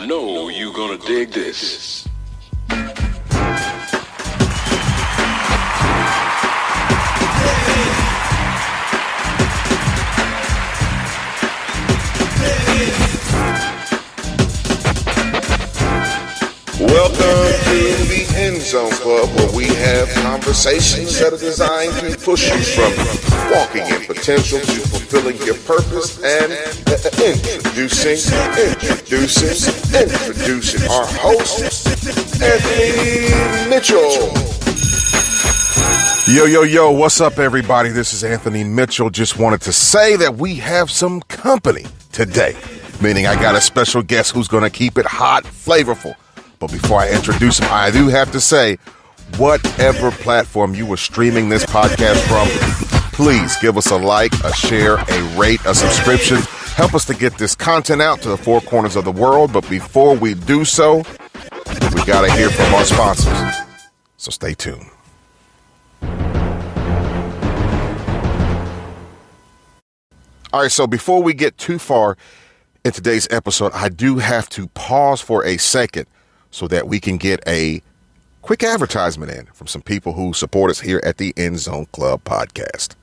know you're gonna dig this. Welcome to the End Zone Club, where we have conversations that are designed to push you from walking in potential to fulfilling your purpose. And introducing our host, Anthony Mitchell. Yo, what's up, everybody? This is Anthony Mitchell. Just wanted to say that we have some company today, meaning I got a special guest who's going to keep it hot, flavorful. But before I introduce him, I do have to say, whatever platform you were streaming this podcast from, please give us a like, a share, a rate, a subscription. Help us to get this content out to the four corners of the world. But before we do so, we got to hear from our sponsors. So stay tuned. All right, so before we get too far in today's episode, I do have to pause for a second so that we can get a quick advertisement in from some people who support us here at the End Zone Club podcast.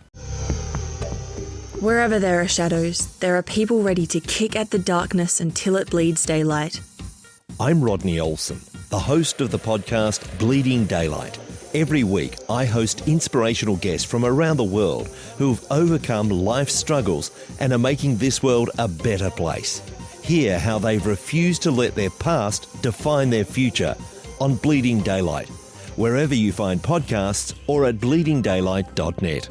Wherever there are shadows, there are people ready to kick at the darkness until it bleeds daylight. I'm Rodney Olson, the host of the podcast Bleeding Daylight. Every week, I host inspirational guests from around the world who've overcome life's struggles and are making this world a better place. Hear how they've refused to let their past define their future on Bleeding Daylight, wherever you find podcasts or at bleedingdaylight.net.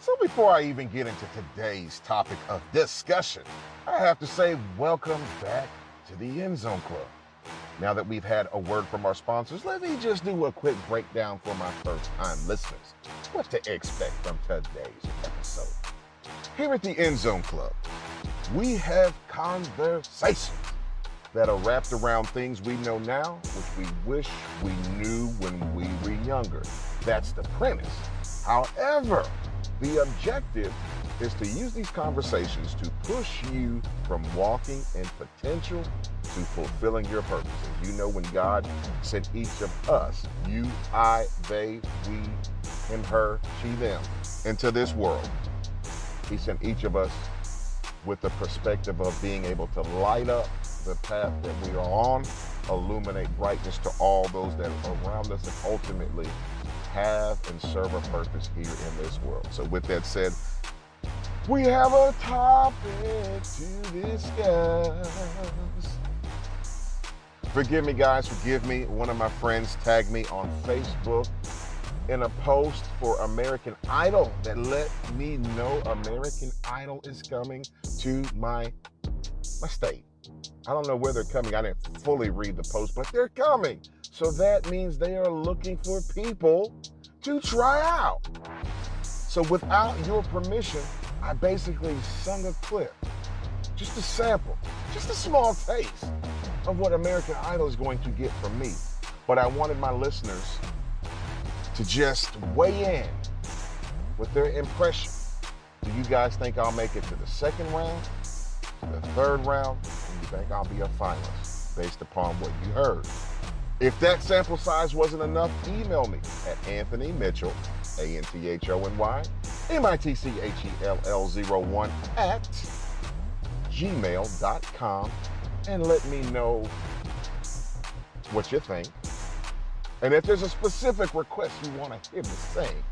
So before I even get into today's topic of discussion, I have to say welcome back to the End Zone Club. Now that we've had a word from our sponsors, let me just do a quick breakdown for my first-time listeners. What to expect from today's episode. Here at the End Zone Club, we have conversations that are wrapped around things we know now, which we wish we knew when we were younger. That's the premise. However, the objective is to use these conversations to push you from walking in potential to fulfilling your purpose. And you know, when God sent each of us, you, I, they, we, him, her, she, them, into this world, he sent each of us with the perspective of being able to light up the path that we are on, illuminate brightness to all those that are around us, and ultimately have and serve a purpose here in this world. So with that said, we have a topic to discuss. Forgive me, guys, forgive me. One of my friends tagged me on Facebook in a post for American Idol that let me know American Idol is coming to my state. I don't know where they're coming. I didn't fully read the post, but they're coming. So that means they are looking for people to try out. So without your permission, I basically sung a clip, just a sample, just a small taste of what American Idol is going to get from me. But I wanted my listeners to just weigh in with their impression. Do you guys think I'll make it to the second round, to the third round? Or do you think I'll be a finalist based upon what you heard? If that sample size wasn't enough, email me at Anthony Mitchell, ANTHONY, MITCHELL01 at gmail.com, and let me know what you think. And if there's a specific request you want to hear me sing,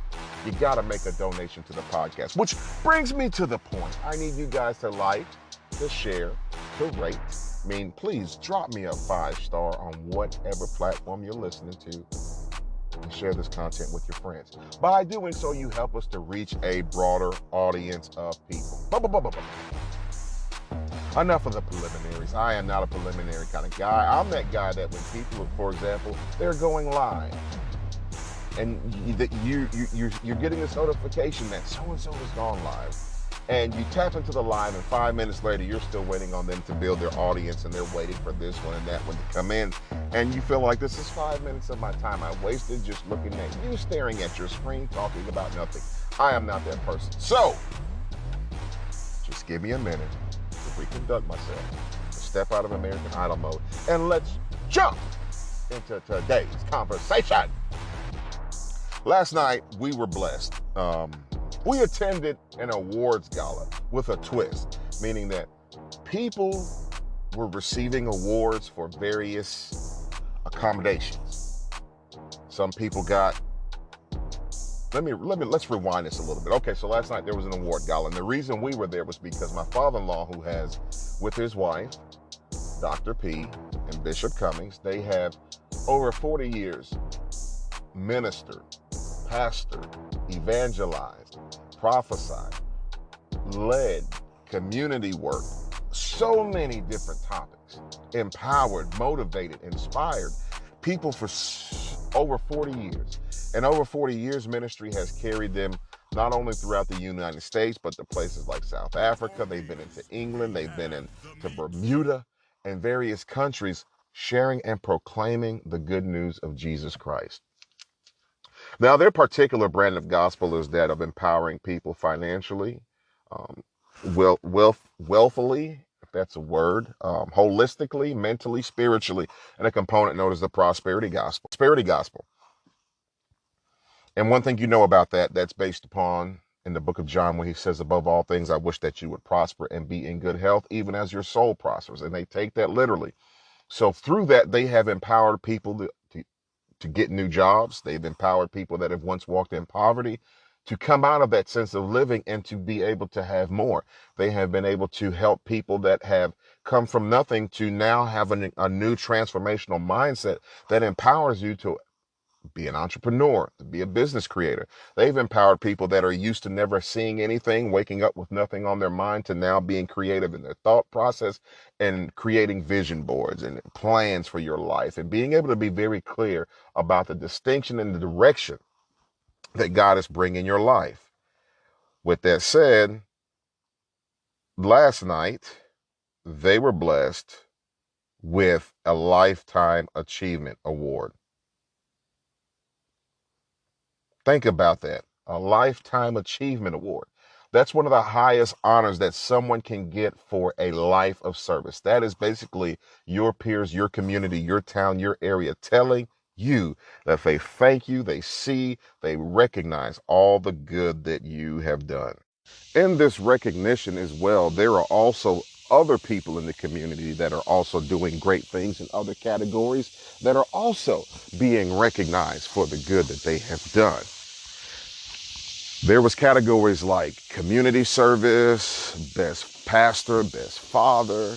you got to make a donation to the podcast. Which brings me to the point. I need you guys to like, to share, to rate. I mean, please drop me a 5-star on whatever platform you're listening to, and share this content with your friends. By doing so, you help us to reach a broader audience of people. Enough of the preliminaries. I am not a preliminary kind of guy. I'm that guy that when people, for example, they're going live, and you're getting this notification that so-and-so has gone live, and you tap into the live, and 5 minutes later, you're still waiting on them to build their audience, and they're waiting for this one and that one to come in, and you feel like this is 5 minutes of my time I wasted just looking at you, staring at your screen, talking about nothing. I am not that person. So, just give me a minute to reconduct myself, to step out of American Idol mode and let's jump into today's conversation. Last night, we were blessed. We attended an awards gala with a twist, meaning that people were receiving awards for various accommodations. Some people got, let's rewind this a little bit. Okay, so last night there was an award gala, and the reason we were there was because my father-in-law, who has, with his wife, Dr. P and Bishop Cummings, they have over 40 years ministered, pastored, evangelized, prophesied, led, community work, so many different topics, empowered, motivated, inspired people for over 40 years. And over 40 years, ministry has carried them not only throughout the United States, but to places like South Africa. They've been into England, they've been into Bermuda and various countries, sharing and proclaiming the good news of Jesus Christ. Now, their particular brand of gospel is that of empowering people financially, wealthily, if that's a word, holistically, mentally, spiritually, and a component known as the prosperity gospel. And one thing you know about that, that's based upon in the book of John, when he says, above all things, I wish that you would prosper and be in good health, even as your soul prospers. And they take that literally. So through that, they have empowered people to get new jobs. They've empowered people that have once walked in poverty to come out of that sense of living and to be able to have more. They have been able to help people that have come from nothing to now have a new transformational mindset that empowers you to be an entrepreneur, to be a business creator. They've empowered people that are used to never seeing anything, waking up with nothing on their mind, to now being creative in their thought process and creating vision boards and plans for your life and being able to be very clear about the distinction and the direction that God is bringing your life. With that said, last night they were blessed with a Lifetime Achievement Award. Think about that. A Lifetime Achievement Award. That's one of the highest honors that someone can get for a life of service. That is basically your peers, your community, your town, your area telling you that they thank you, they see, they recognize all the good that you have done. In this recognition as well, there are also other people in the community that are also doing great things in other categories that are also being recognized for the good that they have done. There was categories like community service, best pastor, best father,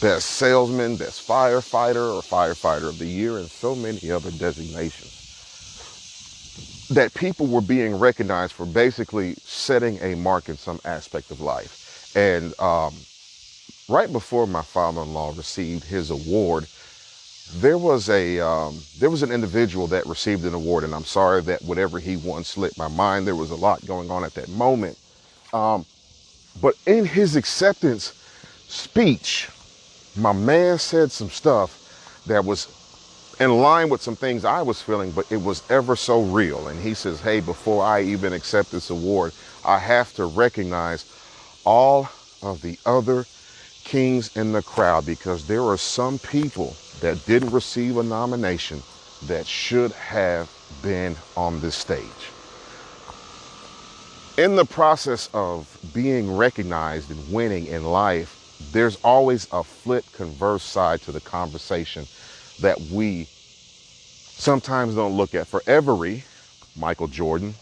best salesman, best firefighter or firefighter of the year, and so many other designations that people were being recognized for basically setting a mark in some aspect of life. And right before my father-in-law received his award, there was an individual that received an award, and I'm sorry that whatever he won slipped my mind. There was a lot going on at that moment. But in his acceptance speech, my man said some stuff that was in line with some things I was feeling, but it was ever so real. And he says, hey, before I even accept this award, I have to recognize all of the other kings in the crowd, because there are some people that didn't receive a nomination that should have been on this stage. In the process of being recognized and winning in life, there's always a flip converse side to the conversation that we sometimes don't look at. For every Michael Jordan,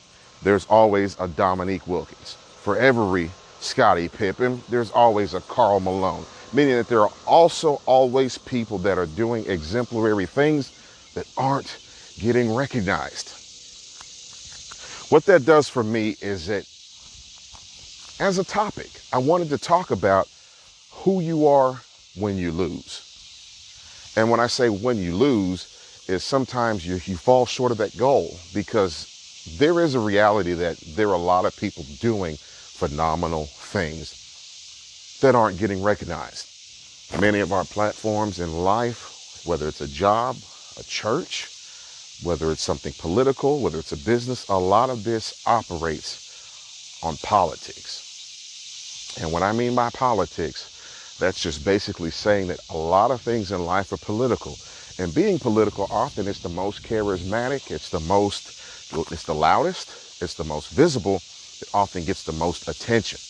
there's always a Dominique Wilkins. For every Scottie Pippen, there's always a Karl Malone, meaning that there are also always people that are doing exemplary things that aren't getting recognized. What that does for me is that, as a topic, I wanted to talk about who you are when you lose. And when I say when you lose, is sometimes you fall short of that goal, because there is a reality that there are a lot of people doing phenomenal things that aren't getting recognized. Many of our platforms in life, whether it's a job, a church, whether it's something political, whether it's a business, a lot of this operates on politics. And what I mean by politics, That's just basically saying that a lot of things in life are political. And being political often is the most charismatic, it's the loudest, it's the most visible, it often gets the most attention.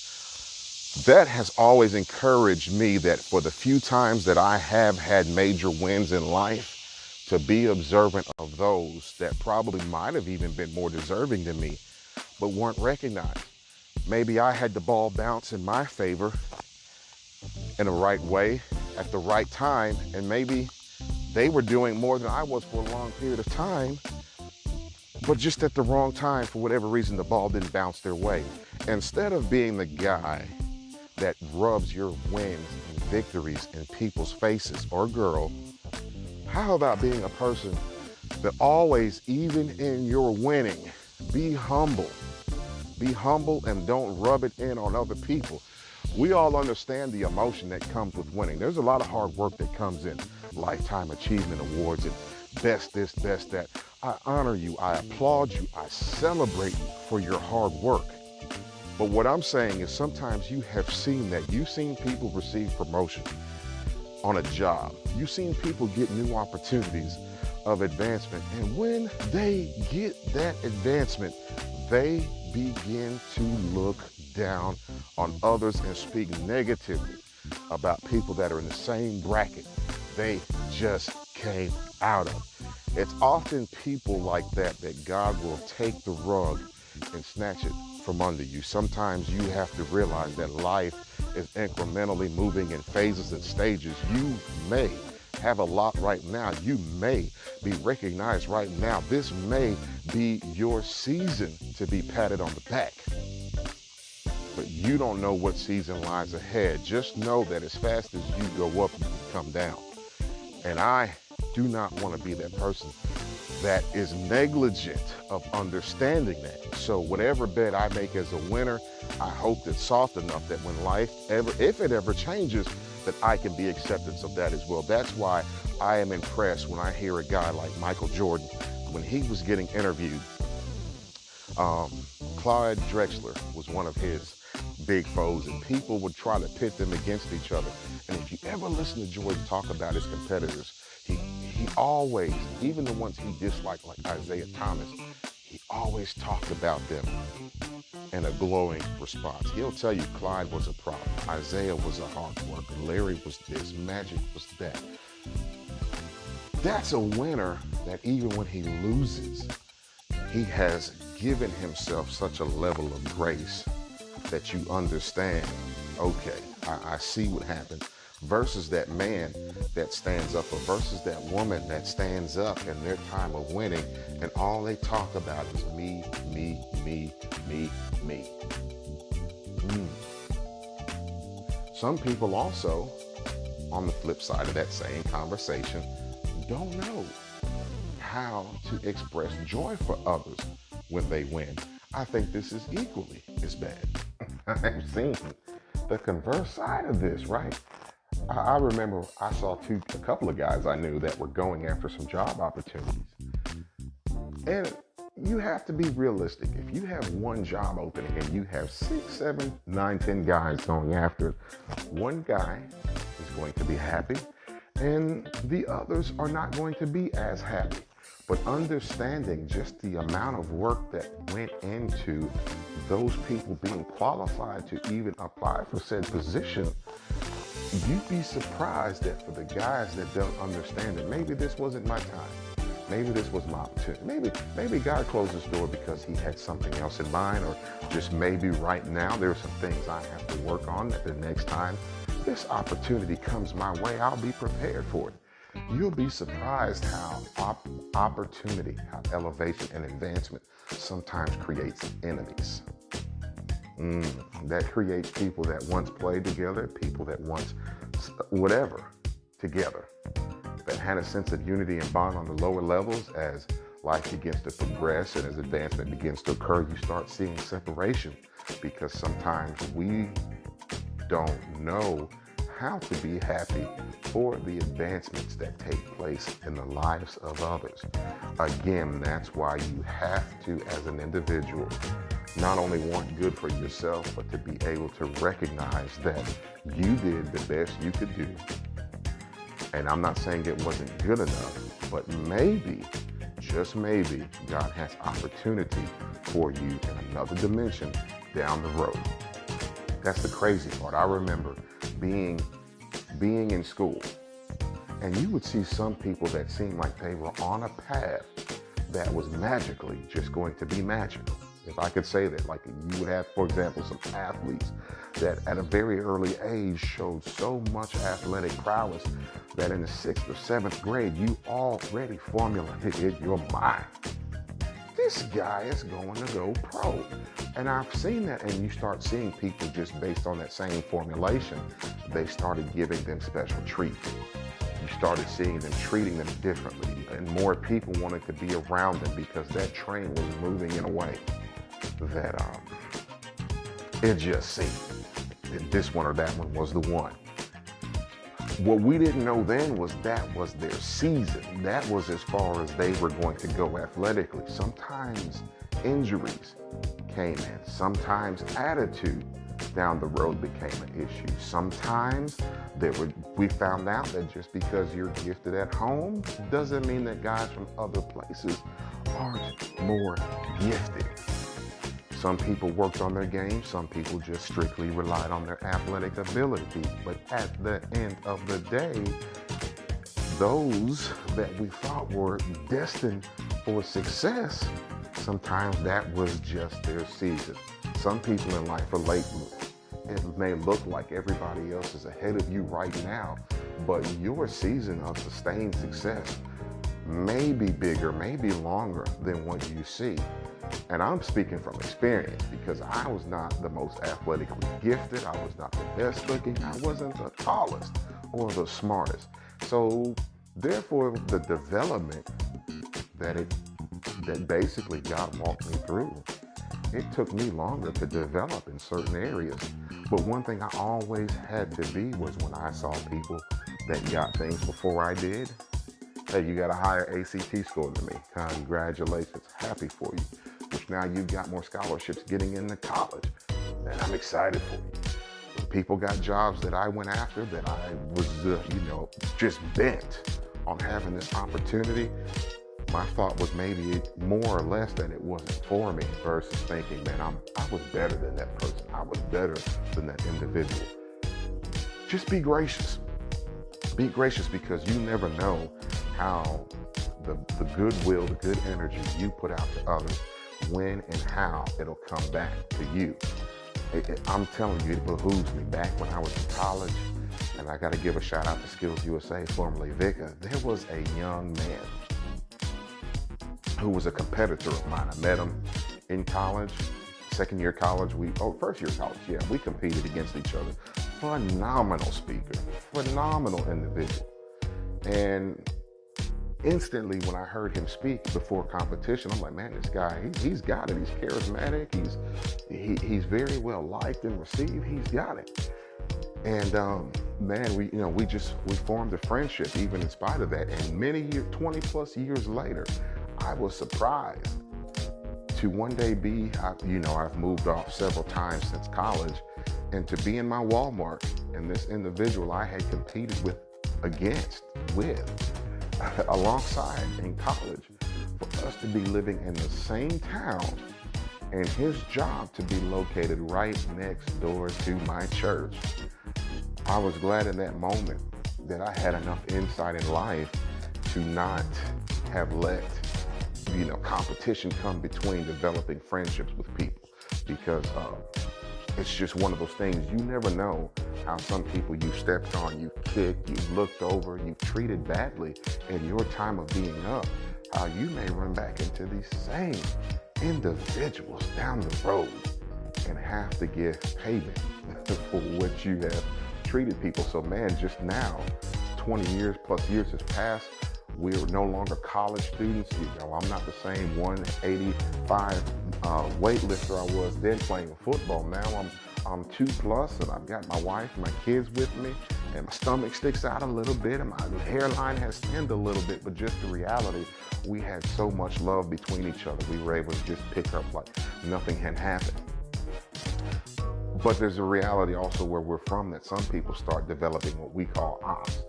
That has always encouraged me that for the few times that I have had major wins in life, to be observant of those that probably might have even been more deserving than me, but weren't recognized. Maybe I had the ball bounce in my favor in the right way at the right time, and maybe they were doing more than I was for a long period of time, but just at the wrong time, for whatever reason, the ball didn't bounce their way. Instead of being the guy that rubs your wins and victories in people's faces, or girl, how about being a person that always, even in your winning, be humble. Be humble and don't rub it in on other people. We all understand the emotion that comes with winning. There's a lot of hard work that comes in. Lifetime achievement awards and best this, best that. I honor you, I applaud you, I celebrate you for your hard work. But what I'm saying is sometimes you have seen that. You've seen people receive promotion on a job. You've seen people get new opportunities of advancement. And when they get that advancement, they begin to look down on others and speak negatively about people that are in the same bracket they just came out of. It's often people like that that God will take the rug and snatch it from under you. Sometimes you have to realize that life is incrementally moving in phases and stages. You may have a lot right now. You may be recognized right now. This may be your season to be patted on the back. But you don't know what season lies ahead. Just know that as fast as you go up, you can come down. And I do not want to be that person that is negligent of understanding that. So whatever bet I make as a winner, I hope it's soft enough that when life ever, if it ever changes, that I can be acceptance of that as well. That's why I am impressed when I hear a guy like Michael Jordan, when he was getting interviewed, Clyde Drexler was one of his big foes, and people would try to pit them against each other. And if you ever listen to George talk about his competitors, he always, even the ones he disliked, like Isaiah Thomas, he always talked about them in a glowing response. He'll tell you Clyde was a problem, Isaiah was a hard worker, Larry was this, Magic was that. That's a winner that even when he loses, he has given himself such a level of grace that you understand, okay, I see what happened, versus that man that stands up, or versus that woman that stands up in their time of winning, and all they talk about is me, me, me, me, me. Some people also, on the flip side of that same conversation, don't know how to express joy for others when they win. I think this is equally as bad. I've seen the converse side of this, right? I remember I saw a couple of guys I knew that were going after some job opportunities. And you have to be realistic. If you have one job opening and you have 6, 7, 9, 10 guys going after it, one guy is going to be happy and the others are not going to be as happy. But understanding just the amount of work that went into those people being qualified to even apply for said position, you'd be surprised that for the guys that don't understand it, maybe this wasn't my time. Maybe this was my opportunity. Maybe God closed his door because he had something else in mind, or just maybe right now there are some things I have to work on that the next time this opportunity comes my way, I'll be prepared for it. You'll be surprised how opportunity, how elevation and advancement sometimes creates enemies. That creates people that once played together, people that once whatever together, that had a sense of unity and bond on the lower levels. As life begins to progress and as advancement begins to occur, you start seeing separation, because sometimes we don't know how to be happy for the advancements that take place in the lives of others. Again, that's why you have to, as an individual, not only want good for yourself, but to be able to recognize that you did the best you could do. And I'm not saying it wasn't good enough, but maybe, just maybe, God has opportunity for you in another dimension down the road. That's the crazy part. I remember being in school, and you would see some people that seemed like they were on a path that was magically just going to be magical. If I could say that, like you would have, for example, some athletes that at a very early age showed so much athletic prowess that in the 6th or 7th grade, you already formulated in your mind, this guy is going to go pro. And I've seen that, and you start seeing people just based on that same formulation, they started giving them special treatment. You started seeing them treating them differently, and more people wanted to be around them because that train was moving in a way that it just seemed that this one or that one was the one. What we didn't know then was that was their season. That was as far as they were going to go athletically. Sometimes injuries came in. Sometimes attitude down the road became an issue. Sometimes we found out that just because you're gifted at home doesn't mean that guys from other places aren't more gifted. Some people worked on their game. Some people just strictly relied on their athletic ability. But at the end of the day, those that we thought were destined for success, sometimes that was just their season. Some people in life are late bloomers. It may look like everybody else is ahead of you right now, but your season of sustained success may be bigger, may be longer than what you see. And I'm speaking from experience because I was not the most athletically gifted. I was not the best looking. I wasn't the tallest or the smartest. So therefore, the development that basically God walked me through, it took me longer to develop in certain areas. But one thing I always had to be was when I saw people that got things before I did. Hey, you got a higher ACT score than me. Congratulations. Happy for you. Which now you've got more scholarships getting into college. And I'm excited for you. When people got jobs that I went after that I was, just bent on having this opportunity, my thought was maybe more or less that it wasn't for me versus thinking, man, I was better than that person. I was better than that individual. Just be gracious. Be gracious because you never know how the goodwill, the good energy you put out to others, when and how it'll come back to you. I'm telling you, it behooves me. Back when I was in college, and I got to give a shout out to Skills USA, formerly Vika, there was a young man who was a competitor of mine. I met him in college, second year college, first year college, yeah, we competed against each other. Phenomenal speaker, phenomenal individual. And instantly when I heard him speak before competition, I'm like, man, this guy, he's got it. He's charismatic. He's very well liked and received. He's got it. And man, we formed a friendship even in spite of that. And 20 plus years later, I was surprised to one day I've moved off several times since college, and to be in my Walmart and this individual I had competed with alongside in college, for us to be living in the same town and his job to be located right next door to my church. I was glad in that moment that I had enough insight in life to not have let competition come between developing friendships with people, because it's just one of those things. You never know how some people you've stepped on, you've kicked, you've looked over, you've treated badly in your time of being up, how you may run back into these same individuals down the road and have to give payment for what you have treated people. So man, just now, 20 years plus years has passed. We're no longer college students. I'm not the same 185 weightlifter I was then playing football. Now I'm 2+ and I've got my wife and my kids with me. and my stomach sticks out a little bit and my hairline has thinned a little bit, but just the reality, we had so much love between each other. We were able to just pick up like nothing had happened. But there's a reality also where we're from that some people start developing what we call ops.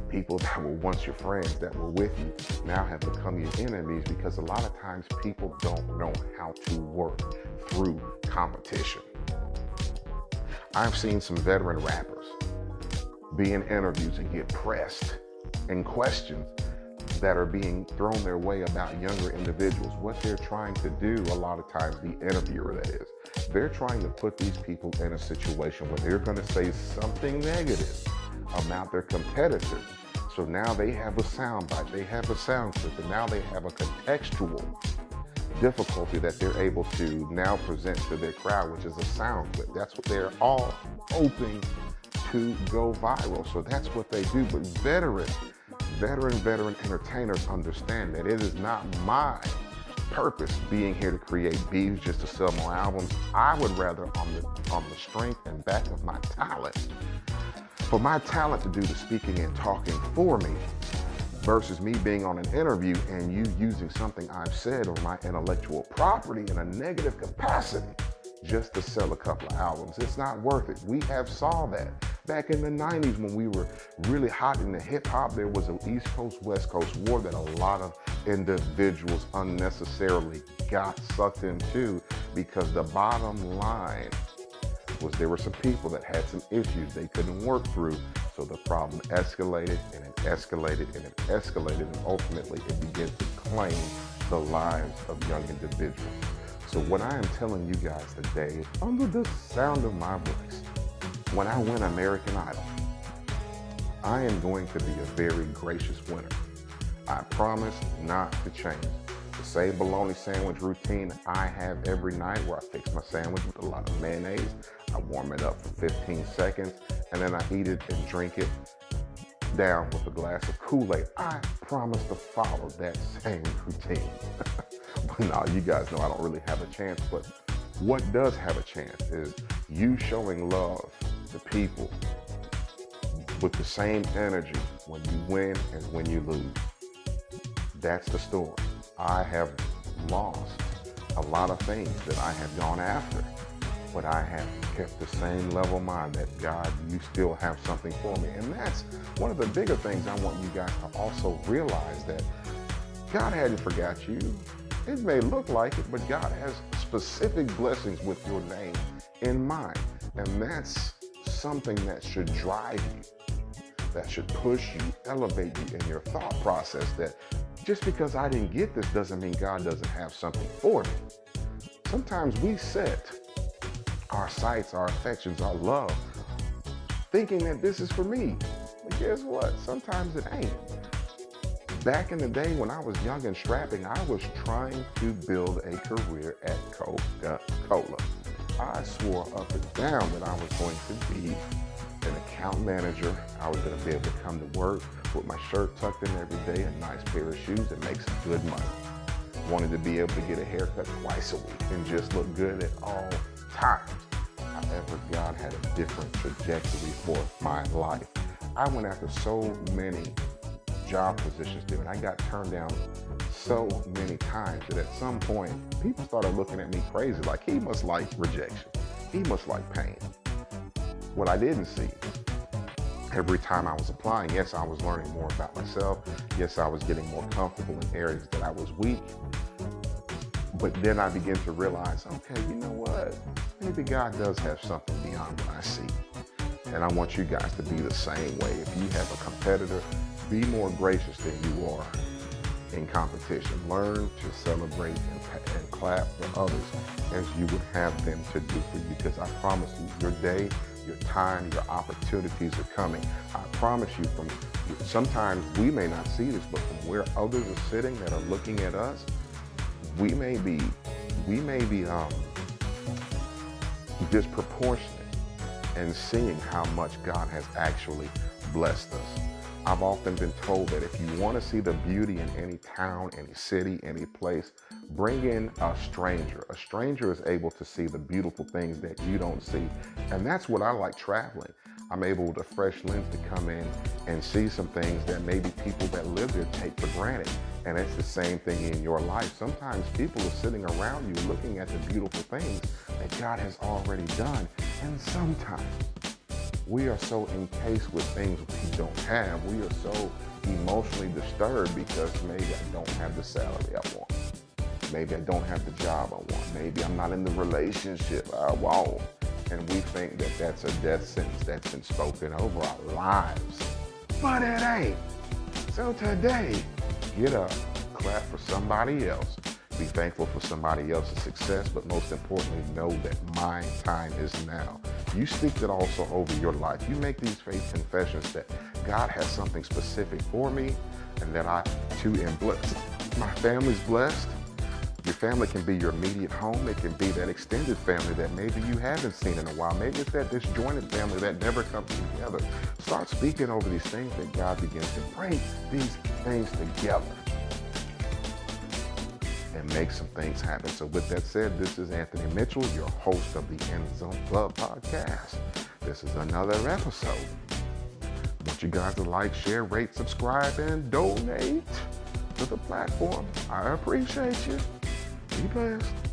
People that were once your friends, that were with you, now have become your enemies because a lot of times people don't know how to work through competition. I've seen some veteran rappers be in interviews and get pressed and questions that are being thrown their way about younger individuals. What they're trying to do, a lot of times, the interviewer that is, they're trying to put these people in a situation where they're going to say something negative about their competitors. So now they have a soundbite, they have a sound clip, and now they have a contextual difficulty that they're able to now present to their crowd, which is a sound clip. That's what they're all hoping to go viral. So that's what they do. But veteran entertainers understand that it is not my purpose being here to create beats just to sell more albums. I would rather, on the strength and back of my talent, for my talent to do the speaking and talking for me, versus me being on an interview and you using something I've said or my intellectual property in a negative capacity just to sell a couple of albums. It's not worth it. We have saw that. Back in the 90s when we were really hot in the hip hop, there was an East Coast, West Coast war that a lot of individuals unnecessarily got sucked into because the bottom line was there were some people that had some issues they couldn't work through. So the problem escalated and it escalated and it escalated, and ultimately it began to claim the lives of young individuals. So what I am telling you guys today, under the sound of my voice, when I win American Idol, I am going to be a very gracious winner. I promise not to change. The same bologna sandwich routine I have every night, where I fix my sandwich with a lot of mayonnaise, I warm it up for 15 seconds, and then I eat it and drink it down with a glass of Kool-Aid. I promise to follow that same routine. But no, you guys know I don't really have a chance. But what does have a chance is you showing love to people with the same energy when you win and when you lose. That's the story. I have lost a lot of things that I have gone after, but I have kept the same level of mind that God, you still have something for me. And that's one of the bigger things I want you guys to also realize, that God hadn't forgot you. It may look like it, but God has specific blessings with your name in mind. And that's something that should drive you, that should push you, elevate you in your thought process, that just because I didn't get this doesn't mean God doesn't have something for me. Sometimes we set our sights, our affections, our love, thinking that this is for me. But guess what? Sometimes it ain't. Back in the day when I was young and strapping, I was trying to build a career at Coca-Cola. I swore up and down that I was going to be an account manager. I was going to be able to come to work with my shirt tucked in every day, a nice pair of shoes, and make some good money. Wanted to be able to get a haircut twice a week and just look good at all times. However, God had a different trajectory for my life. I went after so many job positions, dude. I got turned down so many times that at some point, people started looking at me crazy, like he must like rejection. He must like pain. What I didn't see, every time I was applying, yes, I was learning more about myself. Yes, I was getting more comfortable in areas that I was weak. But then I began to realize, okay, you know what? Maybe God does have something beyond what I see. And I want you guys to be the same way. If you have a competitor, be more gracious than you are in competition. Learn to celebrate and clap for others as you would have them to do for you. Because I promise you, your day, your time, your opportunities are coming. I promise you, sometimes we may not see this, but from where others are sitting that are looking at us, we may be disproportionate in seeing how much God has actually blessed us. I've often been told that if you want to see the beauty in any town, any city, any place, bring in a stranger. A stranger is able to see the beautiful things that you don't see. And that's what I like traveling. I'm able with a fresh lens to come in and see some things that maybe people that live there take for granted. And it's the same thing in your life. Sometimes people are sitting around you looking at the beautiful things that God has already done. And sometimes we are so encased with things we don't have. We are so emotionally disturbed because maybe I don't have the salary I want. Maybe I don't have the job I want. Maybe I'm not in the relationship I want. And we think that that's a death sentence that's been spoken over our lives. But it ain't. So today, get up, clap for somebody else. Be thankful for somebody else's success, but most importantly, know that my time is now. You speak that also over your life. You make these faith confessions that God has something specific for me and that I too am blessed. My family's blessed. Your family can be your immediate home. It can be that extended family that maybe you haven't seen in a while. Maybe it's that disjointed family that never comes together. Start speaking over these things that God begins to bring these things together and make some things happen. So with that said, this is Anthony Mitchell, your host of the End Zone Club podcast. This is another episode. I want you guys to like, share, rate, subscribe, and donate to the platform. I appreciate you. Be blessed.